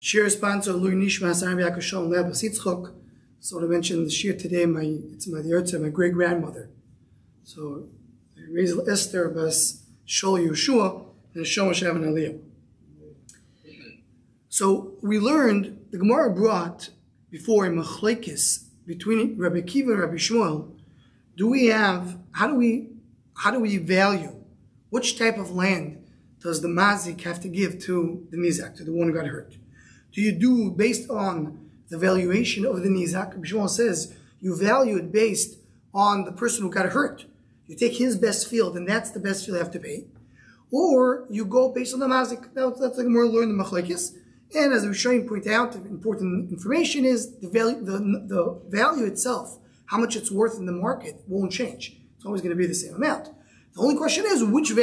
Shir sponsor Lui Nishma Sarim Yaakov Leba Sitzchok. So to mention the shir today, it's my great grandmother. So I raised Esther Bas Shol Yeshua and Shol Hashem and Aliyah. So we learned the Gemara brought before a machlekes between Rabbi Kiva and Rabbi Shmuel. How do we value which type of land does the mazik have to give to the nizak, to the one who got hurt? Do you do based on the valuation of the nizak? Rabbi Shmuel says you value it based on the person who got hurt. You take his best field, and that's the best field you have to pay. Or you go based on the mazik. That's like more learn the machlekes. And as Rishonim point out, the important information is the value itself, how much it's worth in the market, won't change. It's always going to be the same amount. The only question is which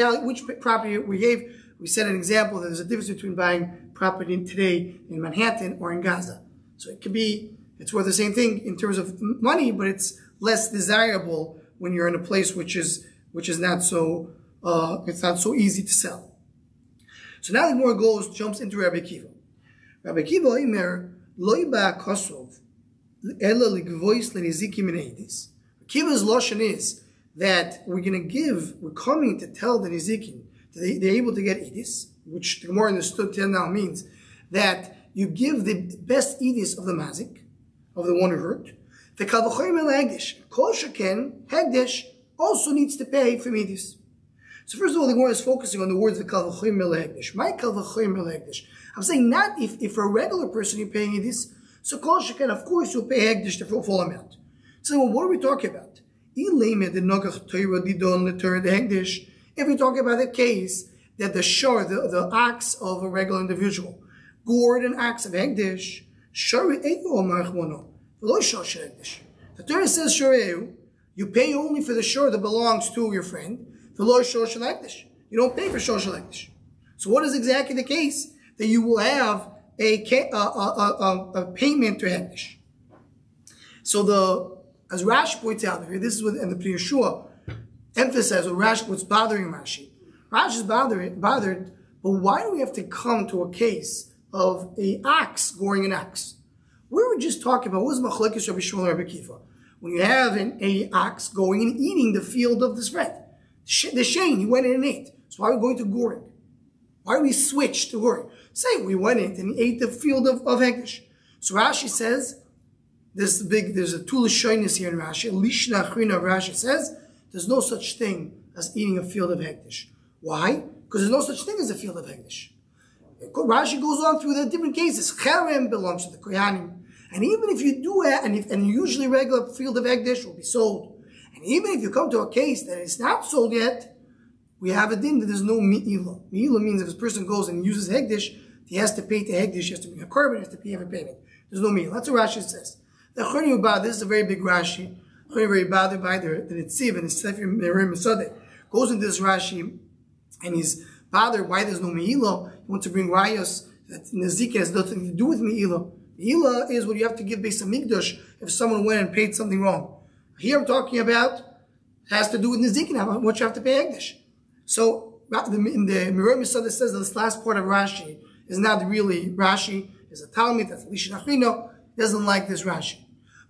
property we gave. We set an example that there's a difference between buying property today in Manhattan or in Gaza. So it's worth the same thing in terms of money, but it's less desirable when you're in a place which is not so it's not so easy to sell. So now the Gemara jumps into Rabbi Kiva. Rabbi Kiva Omer Lo Yiba Kosov Ela Ligvois Lenizikim Neidis. Kiva's lashon is that we're coming to tell the nizikim that they're able to get idis, which the Gemara understood till now means that you give the best idis of the mazik, of the one who hurt. The kalvachoyim el hegdish, kol sheken hegdish also needs to pay for idis. So first of all, the Gemara is focusing on the words of kalvachoyim el hegdish. My kalvachoyim el hegdish. I'm saying not if for a regular person you're paying idis, so kol sheken, of course you'll pay hegdish the full amount. So well, what are we talking about? If we talk about a case that the ox of a regular individual gored an ox of hegdish, the Torah says you pay only for the shor that belongs to your friend. You don't pay for shor hegdish. So what is exactly the case? That you will have a payment to hegdish. So as Rashi points out here, this is what and the Pri Yeshua emphasizes what's bothering Rashi. Rashi's bothered, but why do we have to come to a case of an ox goring an ox? We were just talking about what was machlekes Rabbi Shmuel and Rabbi Kiva. When you have an ox going and eating the field of this friend, the shane, he went in and ate. So why are we going to goring? Why do we switch to goring? Say we went in and he ate the field of hegdish. So Rashi says, there's a tool of shyness here in Rashi. Lishna Achrina Rashi says there's no such thing as eating a field of hegdish. Why? Because there's no such thing as a field of hegdish. Rashi goes on through the different cases. Cherem belongs to the Koyanim, and even if you do it, and usually regular field of hegdish will be sold, and even if you come to a case that it's not sold yet, we have a din that there's no mi'ila. Mi'ila means if a person goes and uses hegdish, he has to pay to hegdish, he has to bring a korban, he has to pay every payment. There's no mi'ila. That's what Rashi says. This is a very big Rashi. Very bothered by the Netziv and his Sefer Merim Masodeh goes into this Rashi and he's bothered why there's no Me'ila. He wants to bring Rayos that Nezik has nothing to do with Me'ila. Me'ila is what you have to give based on Mikdash if someone went and paid something wrong. Here I'm talking about has to do with Nezik and how much you have to pay Hegdish. So in the Merim Masodeh says that this last part of Rashi is not really Rashi, it's a Talmud, that's Lishin Achrino, doesn't like this Rashi.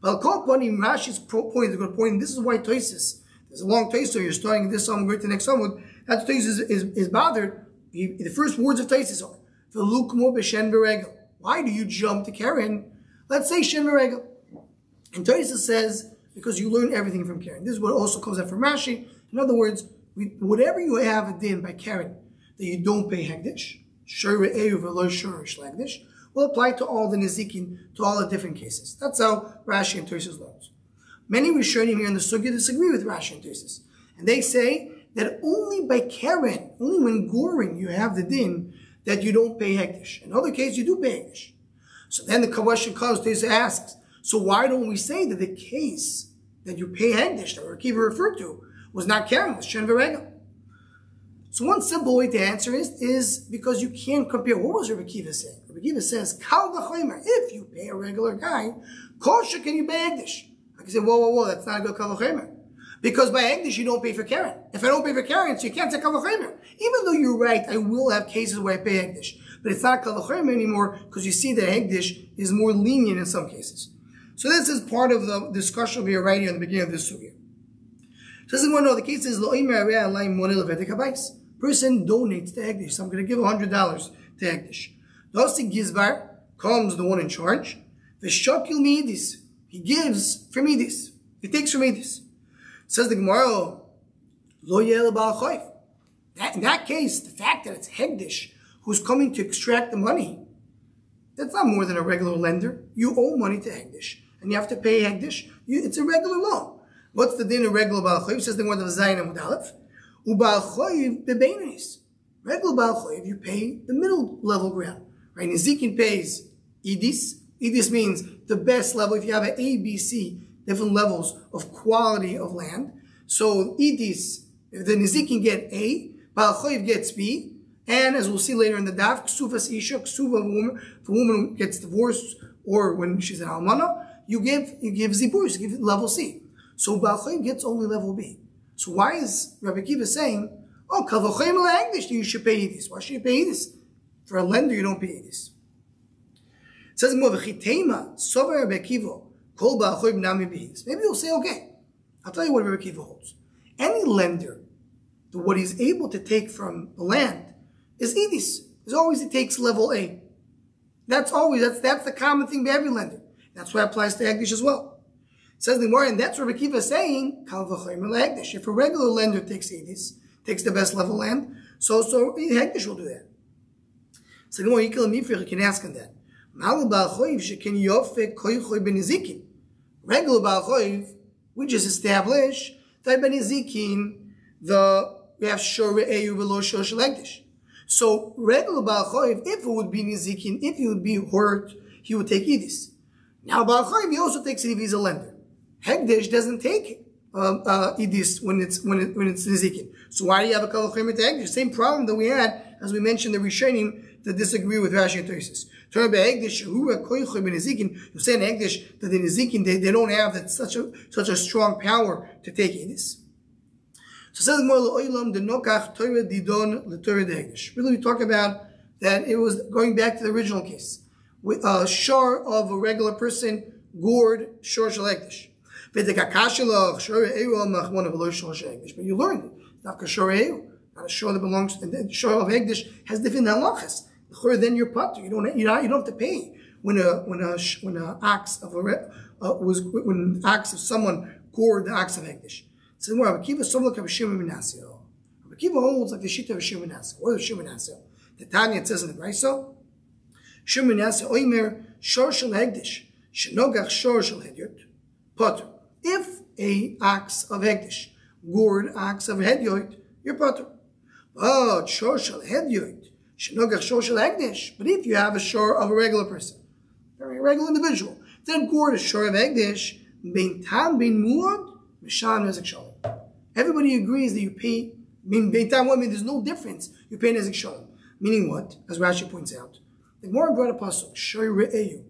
But Rashi's point is a good point, and this is why Tosis, there's a long Tosis, so you're starting this song, going to the next song, that Tosis is bothered. The first words of Tosis are, V'lukmo b'shen v'regel. Why do you jump to Karen? Let's say shen v'regel. And Tosis says, because you learn everything from Karen. This is what also comes out from Rashi. In other words, whatever you have a din by Karen, that you don't pay hegdish, shor re'eu v'lo shor shlagdish, will apply to all the Nezikin, to all the different cases. That's how Rashi and Tosis learns. Many Rishonim here in the Sugya disagree with Rashi and Tosis. And they say that only by Karen, only when goring, you have the din that you don't pay hegdish. In other cases, you do pay hegdish. So then the question comes, Tosis asks, so why don't we say that the case that you pay hegdish, that Rabbi Kiva referred to, was not Karen, it was Shen v'regel? So one simple way to answer is because you can't compare. What was Rabbi Kiva saying? Rabbi Kiva says, Kal v'chomer, if you pay a regular guy, kosher can you pay hegdish? I can say, whoa, that's not a good Kal v'chomer. Because by hegdish, you don't pay for Karen. If I don't pay for Karen, so you can't say Kal v'chomer. Even though you're right, I will have cases where I pay hegdish. but it's not kal v'chomer anymore because you see that hegdish is more lenient in some cases. So this is part of the discussion we are writing at the beginning of this sugya. So this is one of the cases. Person donates to hegdish. So I'm going to give $100 to hegdish. Dosi gizbar comes the one in charge. V'shakil midis. He gives for midis. He takes for midis. Says the Gemara, lo yel ba'al chayv. In that case, the fact that it's hegdish who's coming to extract the money, that's not more than a regular lender. You owe money to hegdish, and you have to pay hegdish. It's a regular loan. What's the din of regular ba'al chayv? Says the Gemara of Zayin and Mudalef. Uba'al chayv bebeinis. Regular ba'al chayv, you pay the middle level ground. Right? Nizikin pays idis. Idis means the best level. If you have an A, B, C, different levels of quality of land. So idis, the nizikin get A, ba'al chayv gets B, and as we'll see later in the daf, ksuvas isha, ksuva of a woman, if a woman gets divorced or when she's an almana, you give zibur, you give level C. So ba'al chayv gets only level B. So why is Rabbi Akiva saying, oh, kal v'chomer lehegdish, you should pay idis? Why should you pay idis? For a lender, you don't pay idis. It says more v'chitema sover Rabbi Akiva kol ba'al chayv nami b'idis. Maybe you'll say, okay, I'll tell you what Rabbi Akiva holds. Any lender, what he's able to take from the land is idis. As always, he takes level A. That's the common thing by every lender. That's why it applies to hegdish as well. It says the more, and that's what Rabbi Akiva is saying, kal v'chomer lehegdish. If a regular lender takes idis, takes the best level land, so hegdish will do that. So the more you can ask him that. Regular ba'al chayv, we just establish that by nizikin, we have shor re'eyu v'lo shor shel hegdish. So regular ba'al chayv, if it would be nizikin, if he would be hurt, he would take idis. Now ba'al chayv, he also takes it if he's a lender. Hegdish doesn't take idis when it's nizikin. So why do you have a kal v'chomer to hegdish? Same problem that we had, as we mentioned, the Rishonim that disagree with Rashi and Tosfos. You're saying hegdish that the nizikin they don't have that such a strong power to take idis. So says more lo'olam the nokach Torah didon l'Torah hegdish. Really, we talk about that it was going back to the original case, with a shor of a regular person, gourd shor shel hegdish. But you learned it. Not kashor not a shor that belongs. The shor of hegdish has different halachas. Then you're patur. You don't have to pay when an ox of when ox of someone gored the ox of hegdish. So more Rabbi Akiva somlok Rabbi Shimon ben Nasio. Rabbi Akiva holds like the shita of Shimon ben Nasio. What is Shimon ben Nasio? The Tanya it says in the Brayso, Shimon ben Nasio oimer shor shel hegdish shenogach shor shel hedyot patur. If a ox of hegdish gored ox of hedyot, you're patur. But shor shel hedyot shenogach shor shel hegdish. But if you have a shor of a regular person, a regular individual, then gored a shor of hegdish bein tam bein muad. Everybody agrees that you pay. There's no difference. You pay nezek shalom. Meaning what? As Rashi points out, the Gemara brought a pasuk. Shor re'eyu.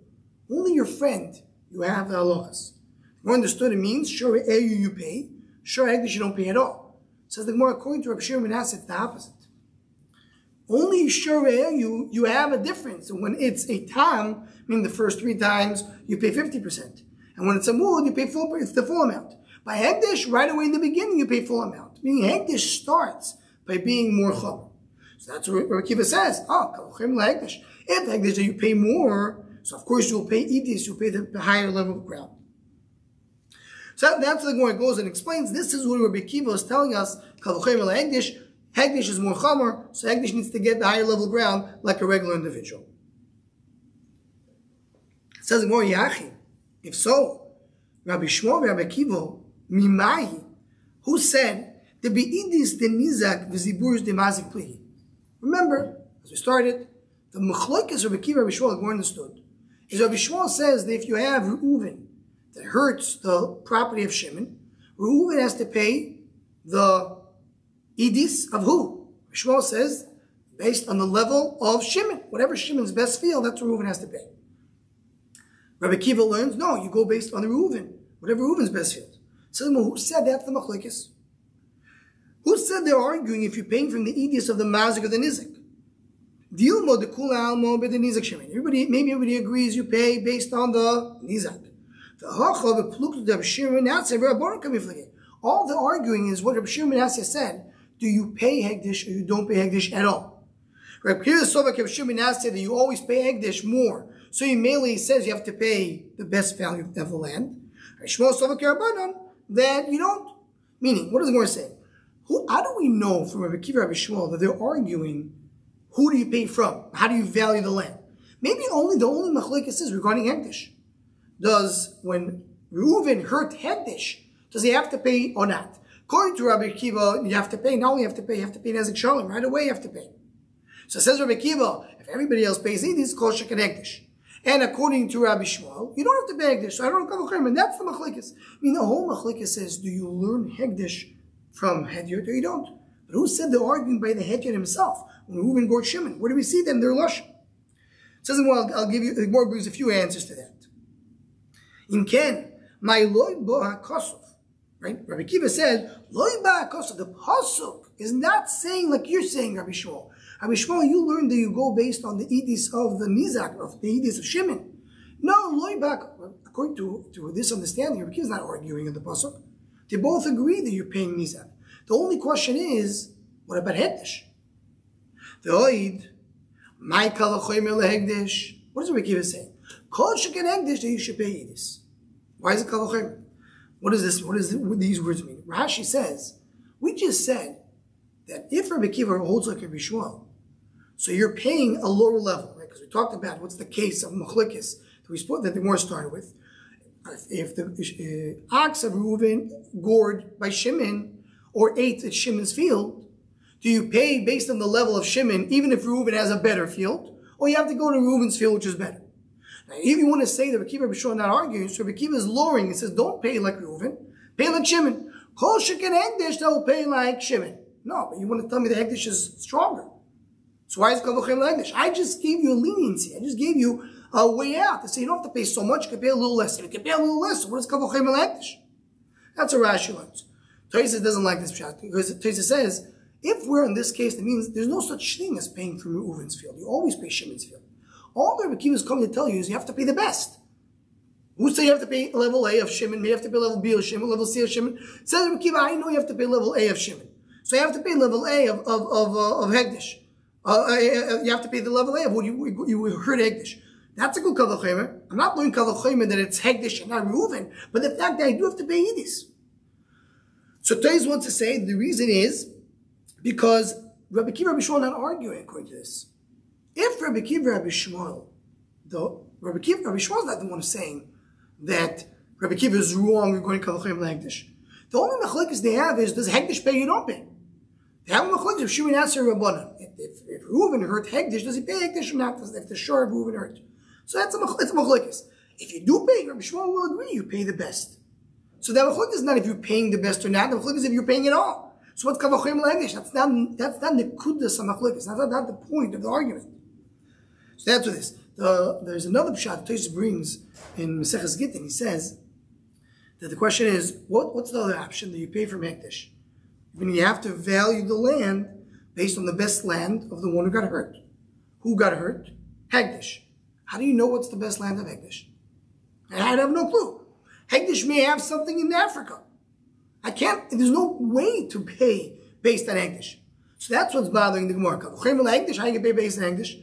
Only your friend you have the halachas. You understood it means shor re'eyu you pay. Shor hegdish you don't pay at all. Says the Gemara according to Rabbi Shimon ben Nasio, it's the opposite. Only shor re'eyu you have a difference. So when it's a tam, meaning the first 3 times you pay 50%, and when it's a mud you pay full. It's the full amount. By hegdish, right away in the beginning, you pay full amount. Meaning hegdish starts by being more chomer. So that's what Rabbi Akiva says. Kal v'chomer lehegdish. If hegdish you pay more, so of course you'll pay idis, you'll pay the higher level of ground. So that's the Gemara goes and explains. This is what Rabbi Akiva is telling us. Kal v'chomer lehegdish. Hegdish is more chomer, so hegdish needs to get the higher level ground like a regular individual. It says more Yachi. If so, Rabbi Shmuel, Rabbi Akiva. Mimai, who said the beidis the nizak v'ziburus the mazik plihi. Remember, as we started, the machlokas Rabbi Akiva, Rabbi Shmuel, more understood. Is Rabbi Shmuel says that if you have Reuven that hurts the property of Shimon, Reuven has to pay the idis of who? Rabbi Shmuel says based on the level of Shimon, whatever Shimon's best field, that's what Reuven has to pay. Rabbi Akiva learns no, you go based on the Reuven, whatever Reuven's best field. So who said that's the machlokes? Who said they're arguing if you're paying from the idis of the mazik or the nizik? Maybe everybody agrees you pay based on the nizak. All the arguing is what Rabbi Shimon Manasseh said. Do you pay hegdish or you don't pay hegdish at all? Rabbi Shimon Manasseh that you always pay hegdish more. So he mainly says you have to pay the best value of the land. That you don't. Meaning, what is the Gemara saying? How do we know from Rabbi Kiva and Rabbi Shmuel that they're arguing who do you pay from? How do you value the land? Maybe the only machlekes is regarding hegdish. Does when Reuven hurt hegdish, does he have to pay or not? According to Rabbi Kiva, you have to pay. Not only have to pay, you have to pay Nezek Shalom. Right away you have to pay. So says Rabbi Kiva, if everybody else pays this, kol sheken hegdish. And according to Rabbi Shmuel, you don't have to pay hegdish. So I don't know, and that's the machlekes. I mean, the whole machlekes says, do you learn hegdish from Hedyot or you don't? But who said they're arguing by the Hedyot himself? When Reuven gored Shimon, where do we see them? They're lush. Says, well, I'll give you, the Gemara brings a few answers to that. In Ken, my loy ba kosov, right? Rabbi Kiva said, loy ba kosov. The pasuk is not saying like you're saying, Rabbi Shmuel. Rabbi Shmuel, you learned that you go based on the edis of the nizak, of the edis of Shimon. No, loy ba. According to this understanding, Rabbi Kiva is not arguing in the pasuk. They both agree that you're paying nizak. The only question is, what about hegdish? The oid, my kalachoymer lehegdish. What does Rabbi Kiva say? Kol sheken hegdish that you should pay this. Why is it kalachoymer? What is this? What do these words mean? Rashi says, we just said that if Rabbi Kiva holds like Rabbi Shmuel, so you're paying a lower level, right? Because we talked about what's the case of machlekes that the Gemara started with. If the ox of Reuven gored by Shimon or ate at Shimon's field, do you pay based on the level of Shimon, even if Reuven has a better field, or you have to go to Reuven's field, which is better? Now, if you want to say that Rabbi Kiva and Rabbi Shmuel are not arguing, so Rabbi Kiva is lowering. He says, don't pay like Reuven, pay like Shimon. Kol sheken hegdish, that will pay like Shimon. No, but you want to tell me the hegdish is stronger. So why is it kol hegdish? I just gave you a leniency. I just gave you a way out to say you don't have to pay so much, you can pay a little less. If you can pay a little less, what is kol hegdish? That's a Rashi learns. Tosfos doesn't like this pshat because Tosfos says, if we're in this case, that means there's no such thing as paying from Reuven's field. You always pay Shimon's field. All the Rabbi Kiva is coming to tell you is you have to pay the best. Who say you have to pay level A of Shimon? You have to pay level B of Shimon, level C of Shimon. Says Rabbi Kiva, I know you have to pay level A of Shimon. So you have to pay level A of Hegdish. You have to pay the level A of what you heard Hegdish. That's a good kal v'chomer. I'm not learning kal v'chomer that it's Hegdish and not Reuven, but the fact that I do have to pay Yidis. So Tosfos wants to say the reason is because Rabbi Kiva and Rabbi Shmuel are not arguing according to this. If Rabbi Kiva and Rabbi Shmuel, though Rabbi Shmuel is not the one saying that Rabbi Kiva is wrong regarding kal v'chomer Hegdish. The only machlekes they have is does Hegdish pay or you don't pay? They have a machlekes of Shimon Asher Rabbanan. If Reuven hurt Hegdish, does he pay Hegdish or not? If the shor of Reuven hurt. So it's a machlekes. If you do pay, Rabbi Shmuel will agree you pay the best. So the machlekes is not if you're paying the best or not. The machlekes is if you're paying it all. So what's kal v'chomer Hegdish? That's not the kuddas of machlekes. That's not the point of the argument. So that's what it is. There's another pshat Tosfos brings in Maseches Gittin. He says that the question is, what's the other option that you pay for Hegdish? I mean, you have to value the land based on the best land of the one who got hurt. Who got hurt? Hegdish. How do you know what's the best land of Hegdish? I have no clue. Hegdish may have something in Africa. There's no way to pay based on Hegdish. So that's what's bothering the Gemara. Hegdish, how you can pay based on Hegdish?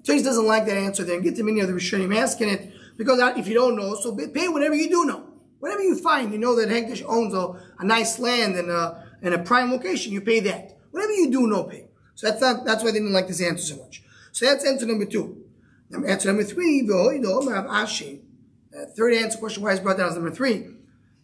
Tosfos doesn't like that answer there. Get to many of the Rishonim asking it, because if you don't know, so pay whatever you do know. Whatever you find, you know that Hegdish owns a nice land in a prime location, you pay that. Whatever you do know, pay. So that's why they didn't like this answer so much. So that's answer number 2. Answer number 3, third answer question why is brought down as number 3.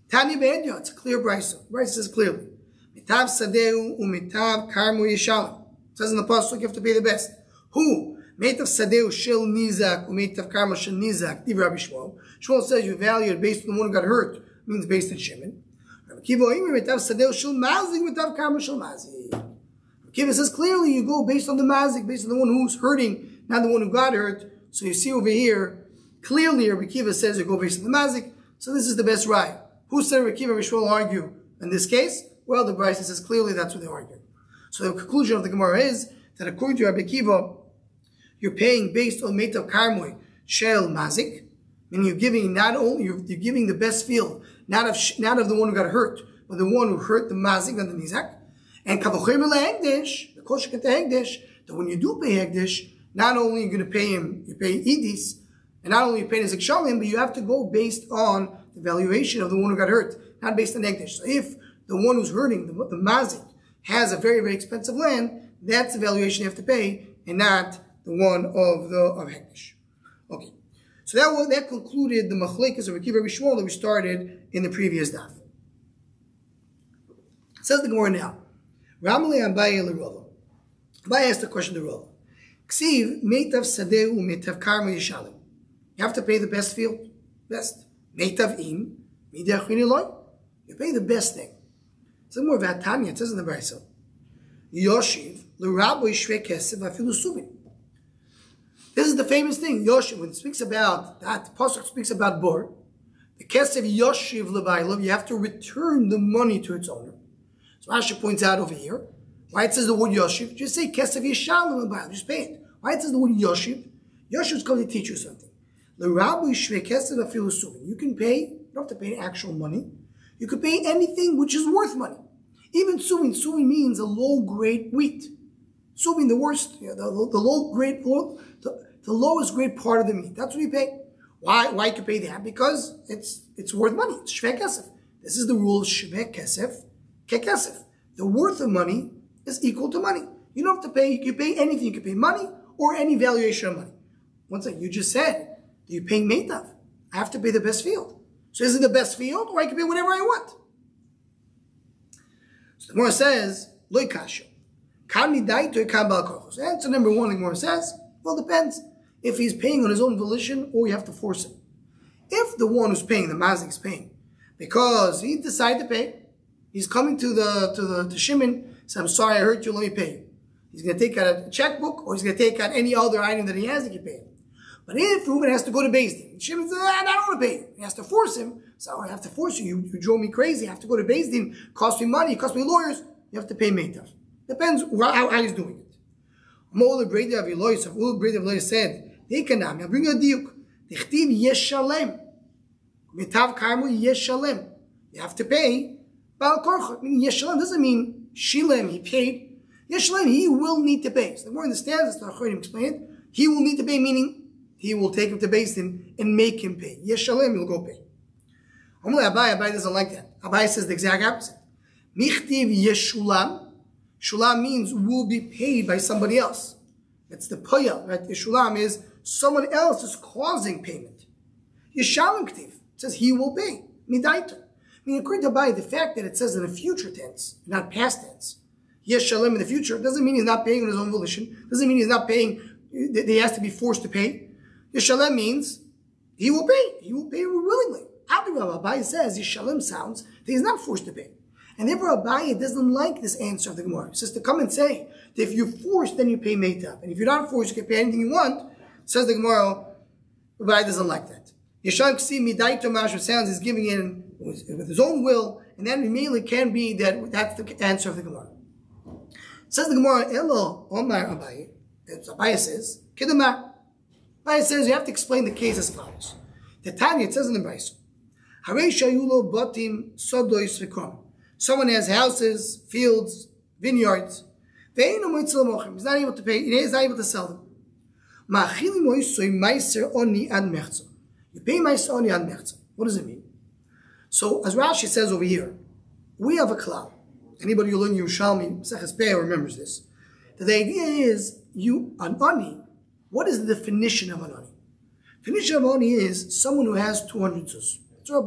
Tani be'edya, it's a clear brisa. Brisa says clearly. Mitav sadeu umitav karmu yishalim. It says in the pasuk you have to pay the best. Who? Mitav sadeu shel nizak umitav karmu shel nizak. Div Rabbi Shmuel. Shmuel says you value it based on the one who got hurt. Means based on Shimon. Rabbi Kiva mitav sadeu shel mazik mitav karmu shel mazik. Rabbi Kiva says clearly you go based on the mazik, based on the one who's hurting, not the one who got hurt. So you see over here, clearly Rabbi Kiva says you go based on the mazik. So this is the best right. Who said Rabbi Kiva and Rabbi Shmuel argue in this case? Well, the Brisa says clearly that's what they argue. So the conclusion of the Gemara is that according to Rabbi Akiva, you're paying based on Meitav Karmoy Shel Mazik, meaning you're giving you're giving the best field, not of the one who got hurt, but the one who hurt the Mazik, not the Nizak. And Kavochem Hegdesh, the Kosheket Hegdesh, that when you do pay Hegdesh, not only are you going to pay him, you pay Idis, and not only you pay Nizak Shalim, but you have to go based on the valuation of the one who got hurt, not based on Hegdesh. So if the one who's hurting, the Mazik, has a very, very expensive land, that's the valuation you have to pay, and not the one of Hegdesh. Okay. So that concluded the Machlekes of Akiva Rabbi Shmuel that we started in the previous daf. Says the Gemara now. Ramale Abaye LeRava. Abaye asked the question to Rava. Ksiv meitav sadeu meitav karma yishalim. You have to pay the best field, best. Meitav im midachini loy. You pay the best thing. It's more about Tanya. It says in the Brisa. Yoshiv l'rabbi shvei kesef afilu subin. This is the famous thing. Yoshiv, when it speaks about that, the pasuk speaks about bor. The kesef yoshiv l'baylav. You have to return the money to its owner. So Rashi points out over here why it says the word yoshiv. Just say kesef yishalim l'baylav. Just pay it. Why it says the word yoshiv? Yoshiv is going to teach you something. L'rabbi shvei kesef afilu subin. You can pay. You don't have to pay actual money. You could pay anything which is worth money. Even suvin. Suvin means a low-grade wheat. Suvin, the worst, the lowest grade part of the meat. That's what you pay. Why you can pay that? Because it's worth money. It's shvei kesef. This is the rule of shvei kesef kekesef. The worth of money is equal to money. You don't have to pay. You can pay anything. You can pay money or any valuation of money. One second, you just said that you're paying meitav. I have to pay the best field. So is it the best field, or I can pay whatever I want? So the Gemara says, Loi kasha. So answer number one, the Gemara says, well, it depends. If he's paying on his own volition, or you have to force him. If the one who's paying, the mazik is paying, because he decided to pay, he's coming to Shimon, says, I'm sorry, I hurt you, let me pay you. He's going to take out a checkbook, or he's going to take out any other item that he has, he can pay him. But if Reuben has to go to Beis Din, Shimon says, I don't want to pay you. He has to force him. So I have to force you. You drove me crazy. I have to go to Beis Din. It costs me money. It costs me lawyers. You have to pay meitav. Depends how he's doing it. Ul Bredi of Elois said, Dekanam, I'll bring you a diuk. Dechtiv yeshalem. Meitav karmu yeshalem. You have to pay. Bal korcha. Meaning yeshalem doesn't mean shilem, he paid. Yeshalem, he will need to pay. So the more understands this, the Achonim explain it. He will need to pay, meaning he will take him to Beis Din and make him pay. Yeshalem, he'll go pay. Abai doesn't like that. Abai says the exact opposite. Michtiv yeshulam. Shulam means will be paid by somebody else. That's the poyal, right? Yeshulam is someone else is causing payment. Yeshalim ktiv. It says he will pay. Midaita. Meaning, according to Abai, the fact that it says in the future tense, not past tense, Yeshalem in the future, doesn't mean he's not paying on his own volition. Doesn't mean he's not paying, that he has to be forced to pay. Yeshalem means he will pay. He will pay willingly. Abai says Yeshalem sounds that he's not forced to pay. And therefore Abai doesn't like this answer of the Gemara. He says to come and say that if you're forced, then you pay meitav. And if you're not forced, you can pay anything you want. Says the Gemara, Abai doesn't like that. Yeshalem k'si midaito mashma sounds he's giving in with his own will, and then immediately can be that's the answer of the Gemara. Says the Gemara, Elo Omar Abai. Abai says, Kidamar. It says you have to explain the case as follows. The Tanya, it says in the Brisa, someone has houses, fields, vineyards. He's not able to pay. He's not able to sell them. You pay meiser oni ad mechza. What does it mean? So as Rashi says over here, we have a klal. Anybody who learned Yerushalmi, Seches Peh remembers this. That the idea is an oni. What is the definition of an oni? Definition of ani is someone who has 200 zuz. So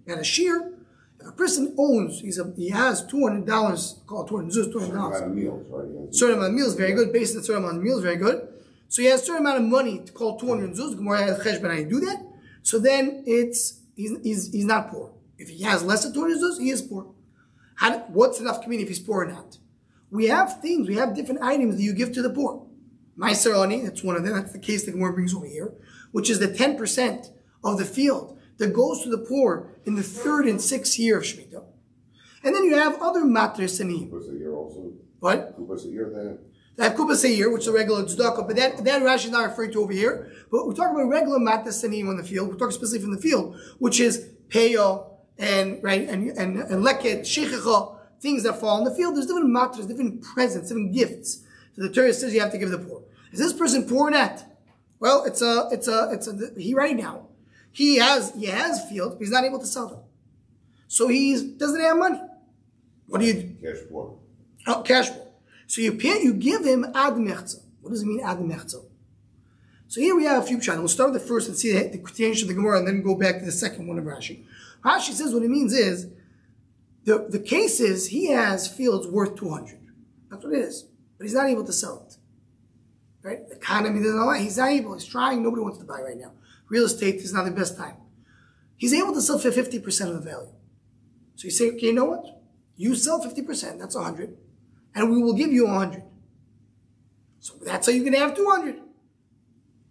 at a shear, if a person owns, he has $200, called 200 zuz, $200. Certain amount of meals, right? Certain amount of meals, very good. Based on certain amount of meals, very good. So he has a certain amount of money to call 200 zuz. The Gemara has cheshbon how you do that. So then he's not poor. If he has less than 200 zuz, he is poor. What's enough community if he's poor or not? We have different items that you give to the poor. Meiser ani, that's one of them. That's the case the Gemara brings over here, which is the 10% of the field that goes to the poor in the 3rd and 6th year of Shemitah. And then you have other matres ani. 2% a year also. What? 2% a year then. I have kupas here, which is a regular tzedakah, but that Rashi is not referring to over here. But we're talking about regular matasanim on the field. We're talking specifically from the field, which is peyo and leket, shechicha, things that fall in the field. There's different matras, different presents, different gifts. So the Torah says you have to give the poor. Is this person poor or not? Well, he right now. He has fields, but he's not able to sell them. So he doesn't have money. What do you do? Cash poor. Oh, cash poor. So you give him ad mechza. What does it mean ad mechza? So here we have a few channels. We'll start with the first and see the quotation of the Gemara and then go back to the second one of Rashi. Rashi says what it means is, the case is he has fields worth 200. That's what it is. But he's not able to sell it. Right? The economy doesn't allow. He's not able. He's trying. Nobody wants to buy right now. Real estate is not the best time. He's able to sell for 50% of the value. So you say, okay, you know what? You sell 50%, that's 100. And we will give you 100. So that's how you can have 200.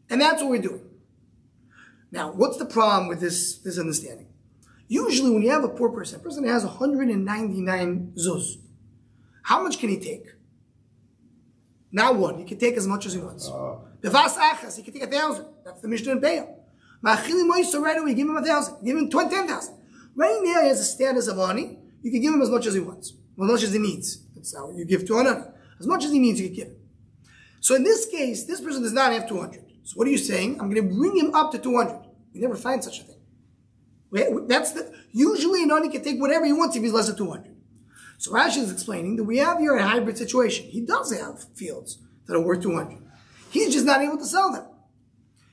And that's what we're doing. Now, what's the problem with this understanding? Usually when you have a poor person, a person that has 199 zuz, how much can he take? Not one. He can take as much as he wants. Bevas achas, he can take 1,000. That's the Mishnah in Peah. Ma'achili moiso, right away, give him 1,000. Give him 10,000. Right now he has a status of ani. You can give him as much as he wants. As much as he needs. That's how you give to another. As much as he needs, you can give him. So in this case, this person does not have 200. So what are you saying? I'm going to bring him up to 200. We never find such a thing. Usually an ani can take whatever he wants if he's less than 200. So Rashi is explaining that we have here a hybrid situation. He does have fields that are worth 200. He's just not able to sell them.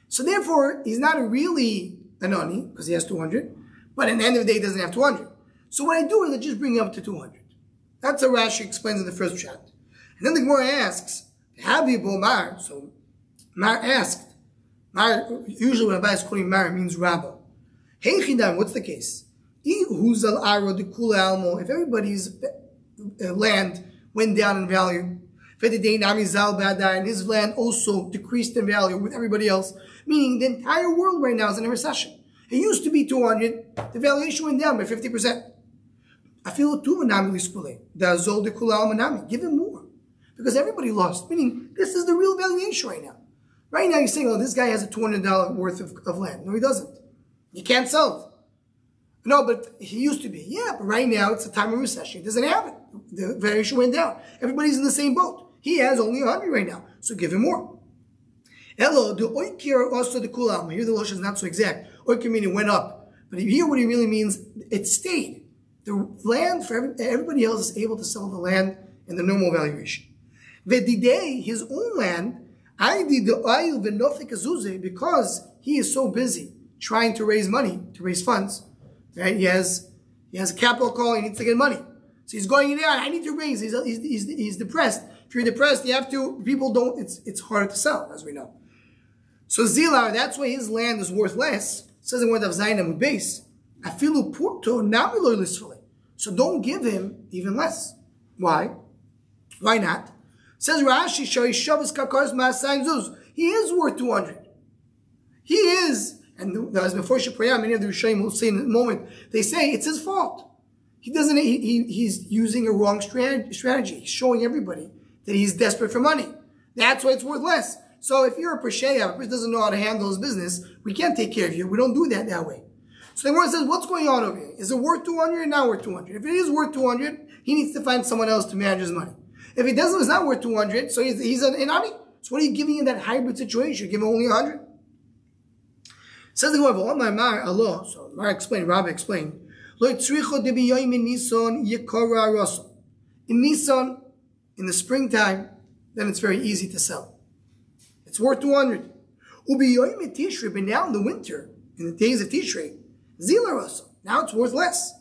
So therefore, he's not really an ani because he has 200. But at the end of the day, he doesn't have 200. So what I do is I just bring him up to 200. That's how Rashi explains in the first chat. And then the Gemara asks, Habi Mar. So Mar asked, usually when Abba is quoting Mar, it means Rabba. Hey Chidam, what's the case? If everybody's land went down in value, and his land also decreased in value with everybody else, meaning the entire world right now is in a recession. It used to be 200, the valuation went down by 50%. I feel give him more. Because everybody lost, meaning this is the real valuation right now. Right now you're saying, oh, this guy has a $200 worth of land. No, he doesn't. You can't sell it. No, but he used to be. Yeah, but right now it's a time of recession. He doesn't have it. The valuation went down. Everybody's in the same boat. He has only 100 right now, so give him more. Hello, the oikir also the kulam. Here the lotion is not so exact. Oikir meaning went up. But here what he really means, it stayed. The land for everybody else is able to sell the land in the normal valuation. Vedidei, his own land, because he is so busy trying to raise money, to raise funds, right? He has a capital call, he needs to get money. So he's going in there, I need to raise, he's depressed. If you're depressed, you have to, people don't, it's harder to sell, as we know. So Zilar, that's why his land is worth less. It says in word of Zainam base. Afilu purto namilo lisfully. So don't give him even less. Why? Why not? It says Rashi Shavishavas Kakars Masain Zuz. He is worth 200. He is, and as before Shapaya, many of the Rishayim will say in a moment, they say it's his fault. He doesn't. He's using a wrong strategy. He's showing everybody that he's desperate for money. That's why it's worth less. So if you're a Pesheya, a person doesn't know how to handle his business, we can't take care of you. We don't do that way. So the Gemara says, what's going on over here? Is it worth 200 or not worth 200? If it is worth 200, he needs to find someone else to manage his money. If it doesn't, it's not worth 200, so he's an inami. So what are you giving in that hybrid situation? You give him only 100. Says the Gemara, oh my Mar Allah. So Mar explained, Rabbi explained. In Nisan, in the springtime, then it's very easy to sell. It's worth 200. But now in the winter, in the days of Tishrei, Zila Rasa, now it's worth less.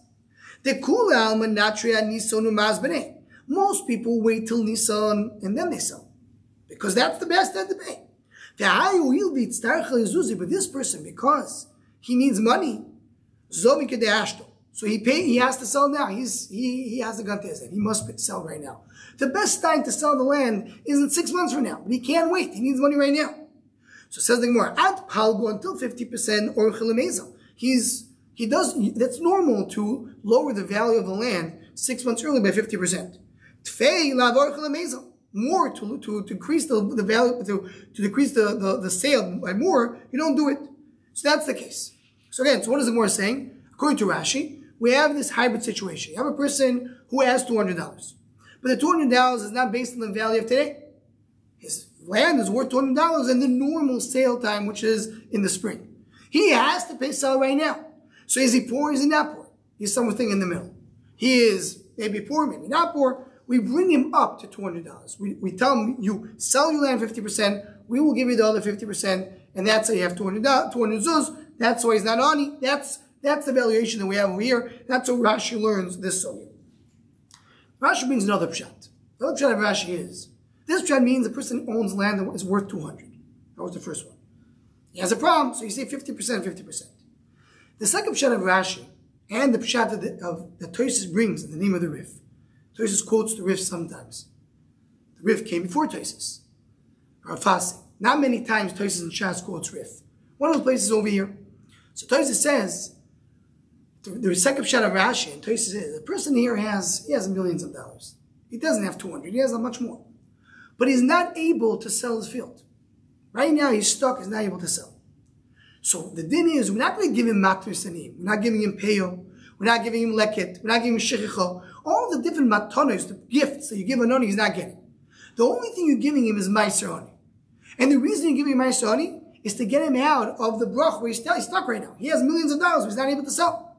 Most people wait till Nisan and then they sell. Because that's the best time to pay. But this person, because he needs money, so he has to sell now. He has a gun to his head. He must sell right now. The best time to sell the land isn't 6 months from now, but he can't wait. He needs money right now. So it says the Gemara, at palgo until 50% or chilameza. That's normal to lower the value of the land 6 months early by 50%. Tfei lavor chilameza. more to increase the value, to decrease the sale by more, you don't do it. So that's the case. So again, so what is the Gemara saying? According to Rashi, we have this hybrid situation. You have a person who has $200, but the $200 is not based on the value of today. His land is worth $200 in the normal sale time, which is in the spring. He has to sell right now. So is he poor or is he not poor? He's something in the middle. He is maybe poor, maybe not poor. We bring him up to $200. We tell him, you sell your land 50%, we will give you the other 50%, and that's how you have 200 zuz. That's why he's not ani. That's the valuation that we have over here. That's how Rashi learns this sugya. Rashi brings another pshat. The other pshat of Rashi is, this pshat means the person owns land that is worth 200. That was the first one. He has a problem, so you say 50%, 50%. The second pshat of Rashi, and the pshat of the Tosfos brings in the name of the Rif. Tosfos quotes the Rif sometimes. The Rif came before Tosfos. Rafasi. Not many times Tosfos and Shas quotes Rif. One of the places over here. So Tosfos says, the second pshat of Rashi, and Tosfos says, the person here has millions of dollars. He doesn't have 200, he has much more. But he's not able to sell his field. Right now he's stuck, he's not able to sell. So the din is, we're not going to give him matur sanim. We're not giving him peyo. We're not giving him leket. We're not giving him shechicha. All the different matanos, the gifts that you give an oni, he's not getting. The only thing you're giving him is meiser oni. And the reason you're giving him meiser oni is to get him out of the brach where he's stuck right now. He has millions of dollars, but he's not able to sell.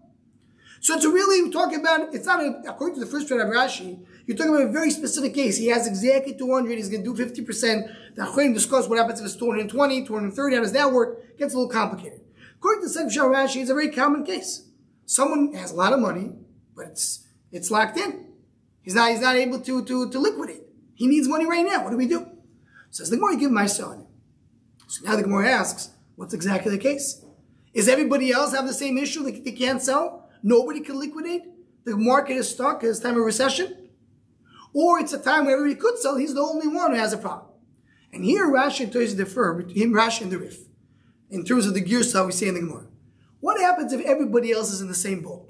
So it's really, we're talking about, it's not, according to the first pshat of Rashi, you're talking about a very specific case. He has exactly 200, he's going to do 50%. The Achronim discuss what happens if it's 220, 230, how does that work? It gets a little complicated. According to the second pshat of Rashi, it's a very common case. Someone has a lot of money, but it's locked in. He's not able to liquidate. He needs money right now. What do we do? Says the Gemara, give him my son. So now the Gemara asks, what's exactly the case? Is everybody else have the same issue? They can't sell? Nobody can liquidate? The market is stuck, it's time of recession? Or it's a time where everybody could sell, he's the only one who has a problem. And here Rashi and Tosfos differ between Rashi and the Rif. In terms of the Girsa, we say in the Gemara. What happens if everybody else is in the same boat?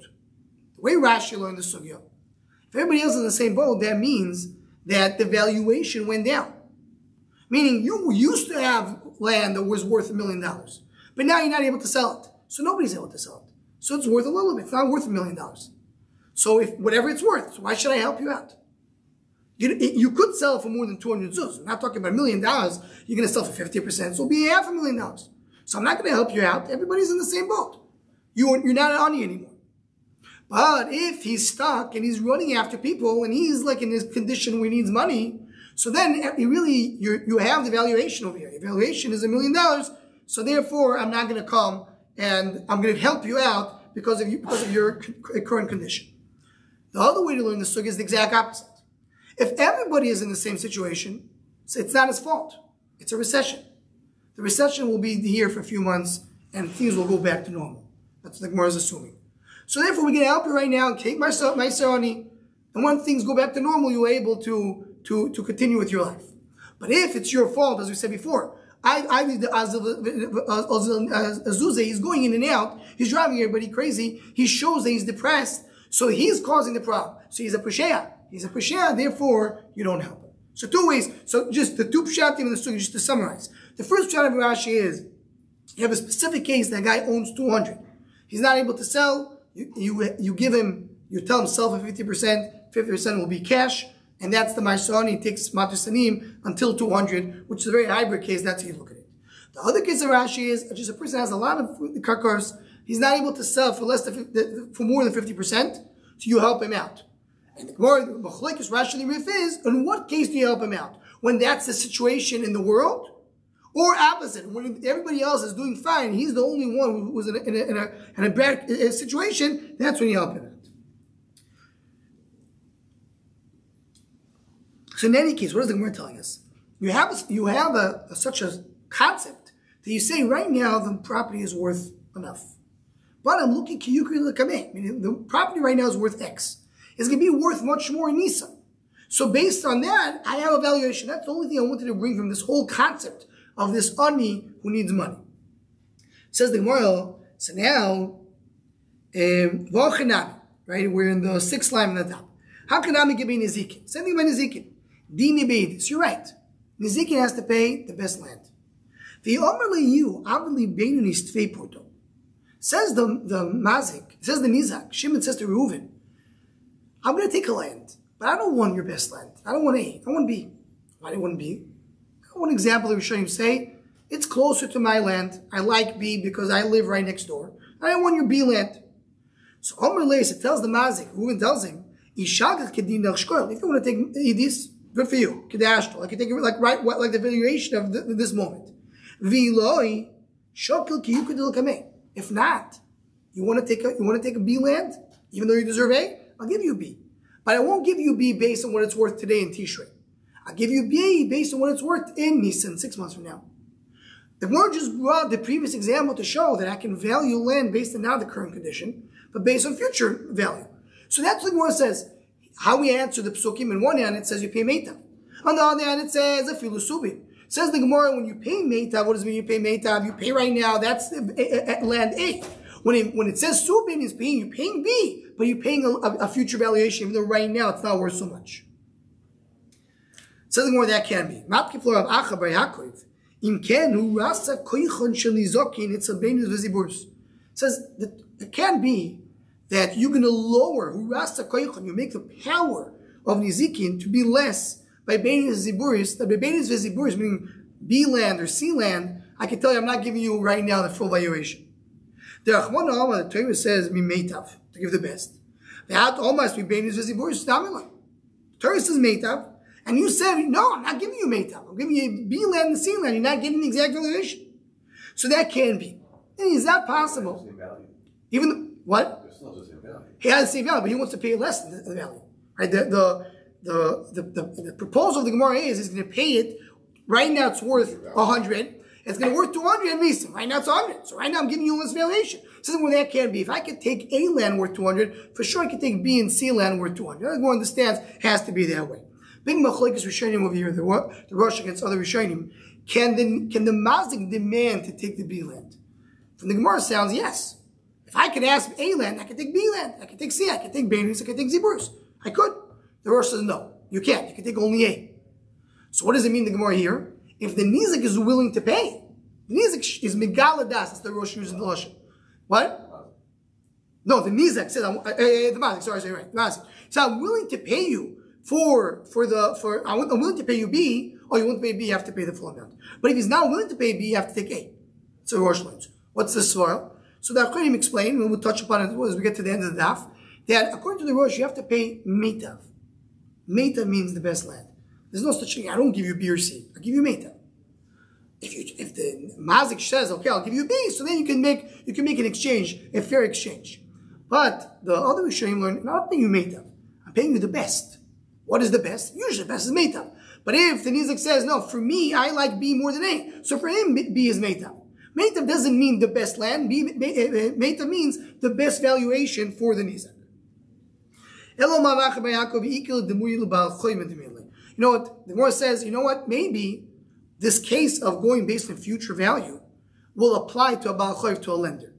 The way Rashi learned the sugya, if everybody else is in the same boat, that means that the valuation went down. Meaning you used to have land that was worth $1 million, but now you're not able to sell it. So nobody's able to sell it. So it's worth a little bit. It's not worth $1 million. So if whatever it's worth, so why should I help you out? You could sell it for more than 200 zuz. I'm not talking about $1 million. You're going to sell for 50%. So it'll be $500,000. So I'm not going to help you out. Everybody's in the same boat. You're not an ani anymore. But if he's stuck and he's running after people and he's like in this condition where he needs money, so then you have the valuation over here. The valuation is $1 million. So therefore, I'm not going to come and I'm going to help you out because of your current condition. The other way to learn the sugya is the exact opposite. If everybody is in the same situation, so it's not his fault. It's a recession. The recession will be here for a few months and things will go back to normal. That's what the Gemara is assuming. So therefore, we're going to help you right now and take my sarani. And when things go back to normal, you're able to continue with your life. But if it's your fault, as we said before, I leave the Azuzah, he's going in and out, he's driving everybody crazy, he shows that he's depressed, so he's causing the problem. So he's a Pesheah. He's a Pesheah, therefore you don't help him. So two ways, so just the two pshatim in the sugya, just to summarize. The first pshat of Rashi is, you have a specific case, that guy owns 200. He's not able to sell, you give him, you tell him sell for 50% will be cash, and that's the Maisani. He takes Matur Sanim until 200, which is a very hybrid case. That's how you look at it. The other case of Rashi is just a person has a lot of karkars. He's not able to sell for more than 50%, so you help him out. And the Gemara, the Machlekes Rashi and the Rif is, in what case do you help him out? When that's the situation in the world? Or opposite, when everybody else is doing fine, he's the only one who was in a bad situation, that's when you help him out. So in any case, what is the Gemara telling us? You have such a concept that you say right now the property is worth enough. But I'm looking meaning the property right now is worth X. It's going to be worth much more in Nissan. So based on that, I have a valuation. That's the only thing I wanted to bring from this whole concept of this ani who needs money. Says the Gemara, so now, right? We're in the 6th line on the top. How can Ami give me Nizikin? Same thing by Nizikin. Dini beidis. You're right. Nizikin has to pay the best land. The Omerle you avli beinunis tvei porto. Says the Mazik, says the Nizak, Shimon says to Reuven, I'm going to take a land, but I don't want your best land. I don't want A. I want B. Why do you want B? One example of Rishonim say, it's closer to my land. I like B because I live right next door. I don't want your B land. So Omer Leis, it tells the Mazik, Reuven tells him, if you want to take this, good for you. I can take it like the valuation of this moment. If not, you want to take a B land, even though you deserve A, I'll give you B. But I won't give you B based on what it's worth today in Tishrei. I'll give you B based on what it's worth in Nisan 6 months from now. The Gemara just brought the previous example to show that I can value land based on now the current condition, but based on future value. So that's what the Gemara says. How we answer the psukim, in one hand it says you pay meitav. On the other hand it says afilu subin. Says the Gemara, when you pay meitav, what does it mean you pay meitav? You pay right now, that's land A. When it says subin, you're paying B, but you're paying a future valuation, even though right now it's not worth so much. Says the Gemara, that can be. Says that it can be that you're going to lower, you make the power of Nizikin to be less by Beinis Ziburis, that by Beinis Ziburis, meaning B land or C land, I can tell you I'm not giving you right now the full valuation. The Torah says, Meitav, to give the best. The almost be Beinis Ziburis, the Torah says Meitav, and you said, no, I'm not giving you Meitav. I'm giving you B land and C land. You're not getting the exact valuation. So that can be. And is that possible? Even, what? He has the same value, but he wants to pay less than the value. Right? The proposal of the Gemara is he's going to pay it. Right now it's worth 100. It's going to worth 200 at least. Right now it's 100. So right now I'm giving you less valuation. So well, that can be. If I could take A land worth 200, for sure I could take B and C land worth 200. The Gemara understands it has to be that way. Big machlokes Rishonim over here, the Rosh against other Rishonim. Can the Mazik demand to take the B land? From the Gemara sounds yes. If I could ask A land, I could take B land, I could take C, I could take Beinus, I could take Ziburus. I could. The Rosh says no, you can't. You can take only A. So what does it mean, the Gemara here? If the Nizik is willing to pay, the Nizik is Megaladas, that's the Rosh using the Lashon. What? No, the Nizik says, the Mazik, sorry, right, the Mazik. So I'm willing to pay you I'm willing to pay you B, or you want to pay B, you have to pay the full amount. But if he's not willing to pay B, you have to take A. So Rosh learns. What's the svara? So the Acharonim explain, and we'll touch upon it as we get to the end of the daf, that according to the Rosh, you have to pay meitav. Meitav means the best land. There's no such thing. I don't give you B or C. I give you meitav. If the Mazik says, okay, I'll give you B, so then you can make an exchange, a fair exchange. But the other Rishonim learn, I'm not paying you meitav. I'm paying you the best. What is the best? Usually the best is meitav. But if the Nizik says, no, for me, I like B more than A, so for him, B is meitav. Meitav doesn't mean the best land. Meitav means the best valuation for the Nizak. You know what? The Gemara says, you know what? Maybe this case of going based on future value will apply to a Baal Chayv, to a lender.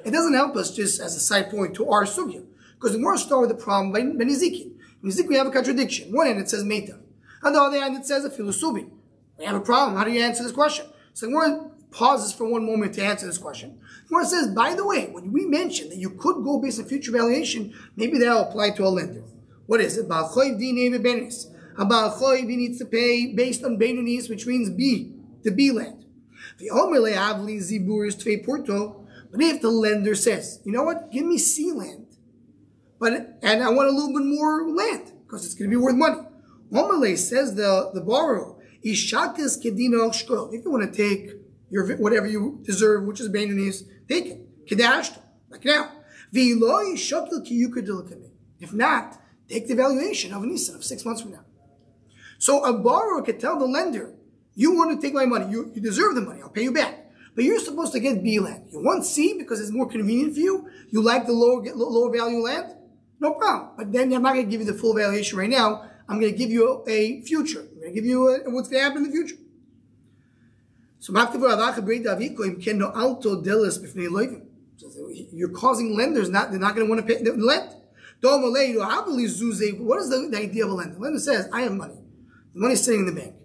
It doesn't help us just as a side point to our sugya, because the Gemara started with the problem by Nizikin. In Nizikin we have a contradiction. One end it says Meitav. On the other hand it says a Filusubi. We have a problem. How do you answer this question? So the Gemara pauses for one moment to answer this question. The Gemara says, by the way, when we mentioned that you could go based on future valuation, maybe that will apply to a lender. What is it? Baal Chayv dinei bebenis. A Baal Chayv needs to pay based on Beinunis, which means B, the B land. The Omer le'avli ziburis tvei porto. But if the lender says, you know what, give me C land, and I want a little bit more land because it's going to be worth money. Omer says the borrower, ishakas kedino shkol. If you want to take your whatever you deserve, which is Beinunis, take it. Kedashto, like now. V'lo yishakil ki yukadilkame. If not, take the valuation of a Nisan of 6 months from now. So a borrower could tell the lender, you want to take my money, you deserve the money, I'll pay you back. But you're supposed to get B land. You want C because it's more convenient for you. You like the lower value land? No problem. But then I'm not going to give you the full valuation right now. I'm going to give you a future. I'm going to give you what's going to happen in the future. So you're causing lenders, they're not going to want to pay the lend. What is the idea of a lender? The lender says, I have money. The money's sitting in the bank.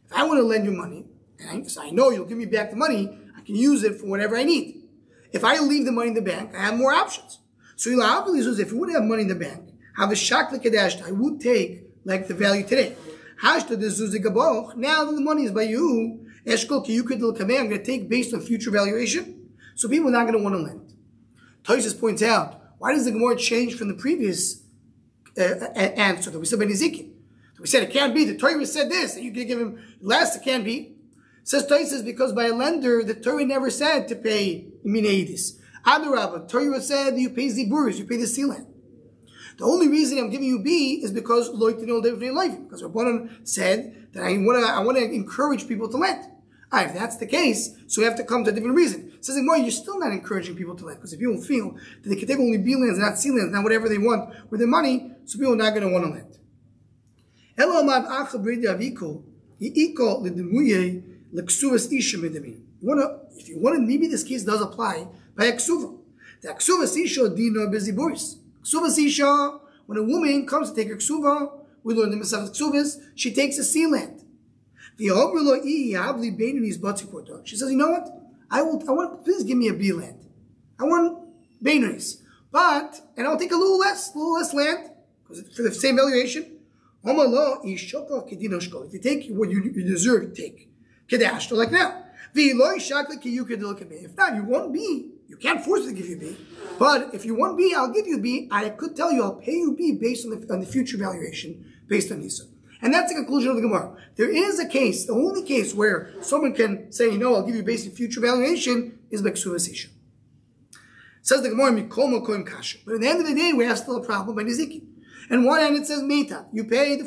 If I want to lend you money, and I know you'll give me back the money, I can use it for whatever I need. If I leave the money in the bank, I have more options. So if you wouldn't have money in the bank, have a shakli kedash, I would take like the value today. Now that the money is by you, I'm going to take based on future valuation. So people are not going to want to lend. Tosfos points out, why does the Gemara change from the previous answer that we said by Nizikin? We said it can't be. The Torah said this, that you can give him less, it can't be. Says Tosfos, because by a lender, the Torah never said to pay Minaidis. Adarabah, Torah said that you pay Ziburis, you pay the sealant. The only reason I'm giving you B is because Loitinol Devnei Life, because Rabbanan said that I want to encourage people to lend. If that's the case, so we have to come to a different reason. It says, you're still not encouraging people to lend, because if people feel that they can take only B lands, not C lands, not whatever they want with their money, so people are not going to want to lend. If you want to, maybe this case does apply by a ksuva. The ksuva isha dino beziburis. Ksuva isha, when a woman comes to take her ksuva, we learn the Masechet Ksuvas, she takes a sea land. She says, you know what? I want, please give me a B land. I want Beinunis. And I'll take a little less land, because for the same valuation. If you take what you deserve, take. Kedash, like now. If not, you won't be. You can't force me to give you B. But if you want B, I'll give you B. I could tell you I'll pay you B based on the future valuation, based on Nisa. And that's the conclusion of the Gemara. There is a case, the only case where someone can say, I'll give you based on future valuation, is Beksuva Sisha. Says the Gemara, Mikol Mokoim Kasha. But at the end of the day, we have still a problem by Niziki. And one hand it says Meita, you pay the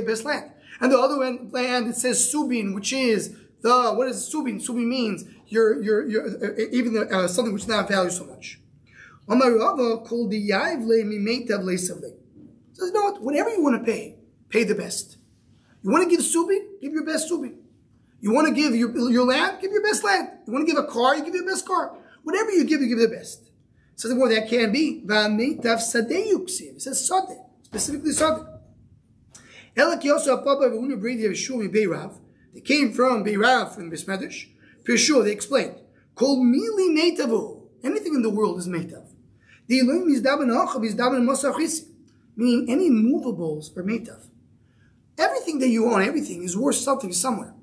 best land. And the other land it says Subin, which is what is Subin? Subin means even something which does not value so much. Called the says, whatever you want to pay the best. You want to give Subin, give your best Subin. You want to give your land, give your best land. You want to give a car, you give your best car. Whatever you give the best. Says more that can be. It says Sadeh, specifically Sadeh. They came from Beirav from Bismedish. For sure, they explained. Called Mili Meitavu. Anything in the world is Meitav. Meaning any movables are Meitav. Everything that you own, everything is worth something somewhere.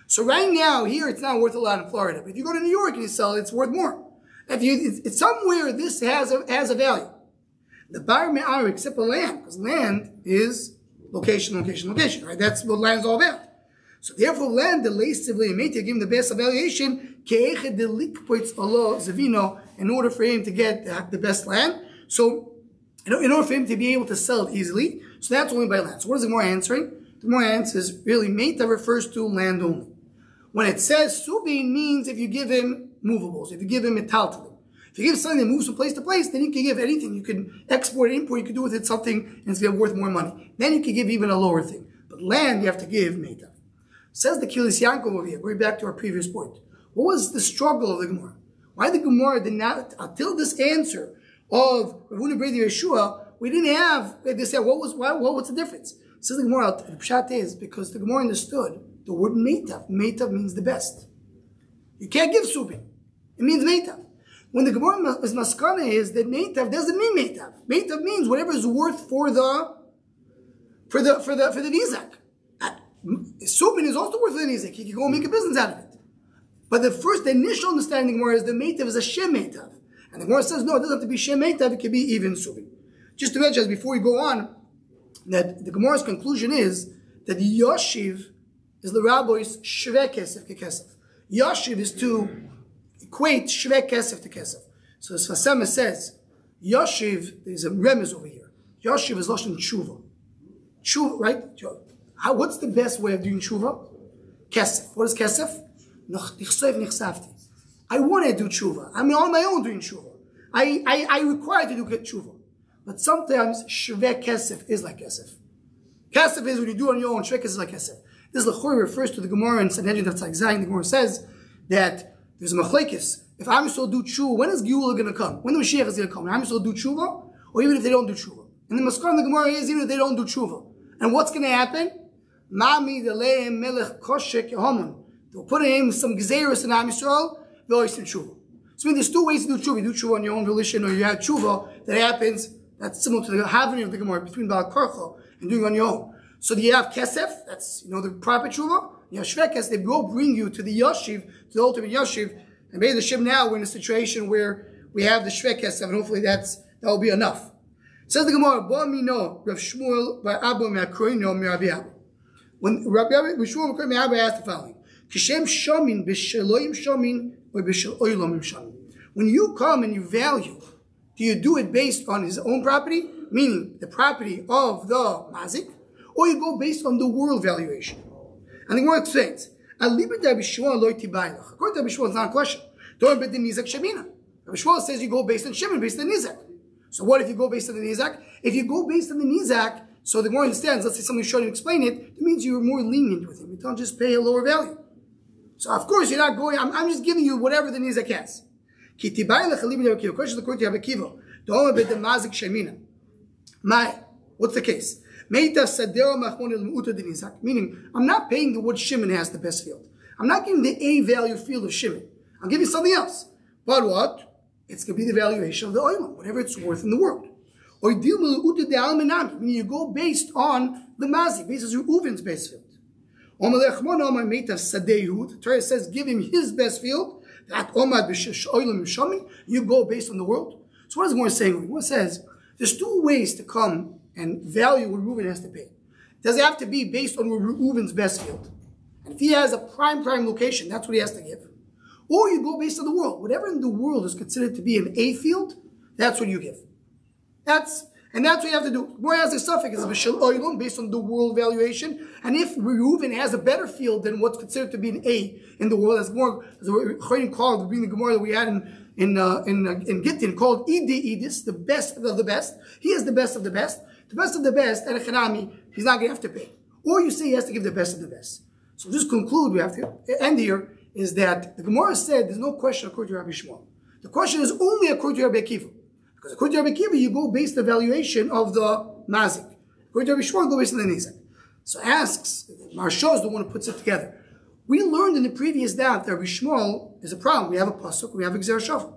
So right now, here, it's not worth a lot in Florida. But if you go to New York and you sell it, it's worth more. It's somewhere this has a value. The bar me'ar, except for land, because land is location, right? That's what land is all about. So therefore, land, the leistively made to give him the best evaluation, in order for him to get the best land. So, in order for him to be able to sell it easily, so that's only by land. So what is the more answering? The more answer is really mate that refers to land only. When it says subin means if you give him movables, if you give him metaltalim. If you give something that moves from place to place, then you can give anything. You can export, import, you can do with it something and it's going to be worth more money. Then you can give even a lower thing. But land, you have to give meta. Says the Kilis Yankov over here, going back to our previous point. What was the struggle of the Gemara? Why the Gemara did not, until this answer of Ravuna Brady Yeshua, we didn't have, they said, what's the difference? Says the Gemara, the pshat is because the Gemara understood the word meitav. Meitav means the best. You can't give subin. It means meitav. When the Gemara is maskana is that meitav doesn't mean meitav. Meitav means whatever is worth for the nizak. Subin is also worth for the nizak. You can go make a business out of it. But the initial understanding of the Gemara is that meitav is a shem meitav. And the Gemara says, no, it doesn't have to be shem meitav, it can be even subin. Just to mention, before we go on, that the Gemara's conclusion is that Yoshiv is the rabbi's shveh kesef kekesef. Yoshiv is to equate shveh kesef to kesef. So as Fasema says, Yoshiv, there's a remez over here. Yoshiv is lashon tshuva. Tshuva, right? What's the best way of doing tshuva? Kesef. What is kesef? I want to do tshuva. I'm on my own doing tshuva. I require to do tshuva. But sometimes shveh kesef is like kesef. Kesef is when you do on your own. Shveh kesef is like kesef. This lechor refers to the Gemara in Sanhedrin Daf Tzak Zayin. The Gemara says that there's a machlekes. If Am Yisrael do tshuva, when is Geula going to come? When the Mashiach is going to come? When Am Yisrael do tshuva, or even if they don't do tshuva? And the maskar in the Gemara is even if they don't do tshuva. And what's going to happen? Mami deleim melech koshek yehomun. They'll put in some gzeirus in Am Yisrael, v'ois in tshuva. So there's two ways to do tshuva. You do tshuva on your own volition, or you have tshuva that happens, that's similar to the having of the Gemara between Baal Karcha and doing it on your own. So you have kesef, that's the proper tshuva. You have shvekes, they will bring you to the yashiv, to the ultimate yashiv. And maybe the Shem now we're in a situation where we have the shvekes, and hopefully that will be enough. Says the Gemara, Bo mino Rav Shmuel by Abba me'akroino me'Rabi Abba. When Rabbi Shmuel me'akroino me'Abba asked the following, Kishem shamin b'sheloim shamin or b'shel oilom shamin. When you come and you value, do you do it based on his own property, meaning the property of the mazik, or you go based on the world valuation? And the Gemara explains, according to Rabbi Shmuel, it's not a question. Don't bet the nizak shemina. Rabbi Shmuel says you go based on shemin, based on nizak. So what if you go based on the nizak? If you go based on the nizak, so the Gemara understands, let's say somebody showed him explain it, it means you're more lenient with him. You don't just pay a lower value. So of course you're not going, I'm just giving you whatever the nizak has. What's the case? Meaning, I'm not paying the what Shimon has the best field. I'm not giving the A value field of Shimon. I'm giving something else. But what? It's going to be the valuation of the oil, whatever it's worth in the world. Or meaning you go based on the mazik, based on Reuven's best field. The Torah says, give him his best field. You go based on the world. So what is the Gemara saying? The Gemara says, there's two ways to come and value what Reuven has to pay. Does it have to be based on Reuven's best field? And if he has a prime location, that's what he has to give. Or you go based on the world. Whatever in the world is considered to be an A field, that's what you give. That's what you have to do. More has a suffix is b'shel oilum, based on the world valuation. And if Reuven has a better field than what's considered to be an A in the world, as more as we're called reading the Gemara that we had in Gittin called Idis, the best of the best. He is the best of the best. The best of the best, and a Chanami, he's not going to have to pay. Or you say he has to give the best of the best. So just conclude, we have to end here, is that the Gemara said there's no question according to Rabbi Shmuel. The question is only according to Rabbi Akiva. Because according to Rabbi Akiva, you go based on the valuation of the mazik. According to Rabbi Shmuel, you go based on the nizak. So asks, Marsha is the one who puts it together. We learned in the previous daf that Rabbi Shmuel is a problem. We have a pasuk, we have a gzer shofar.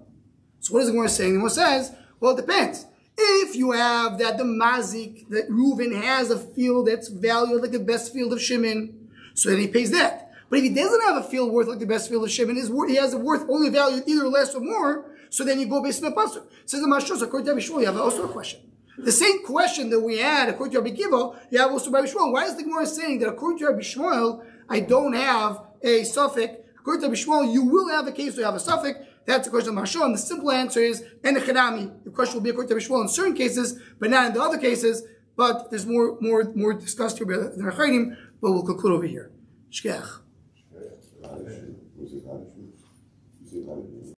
So what is the Gemara saying? The Gemara says, well, it depends. If you have that the mazik, that Reuven has a field that's valued like the best field of Shimon, so then he pays that. But if he doesn't have a field worth like the best field of Shimon, he has a worth only valued either less or more, so then you go based on the pasuk. Says the Mashos, according to Rabbi Shmuel, you have also a question. The same question that we had according to Rabbi Kiva, you have also Rabbi Shmuel. Why is the Gemara saying that according to Rabbi Shmuel, I don't have a suffix? According to Rabbi Shmuel, you will have a case where you have a suffix. That's the question of Mashal, and the simple answer is and the Chanami. The question will be according to Rabbi Shmuel in certain cases, but not in the other cases. But there's more discussed here by the Rachainim, but we'll conclude over here. Shkeach.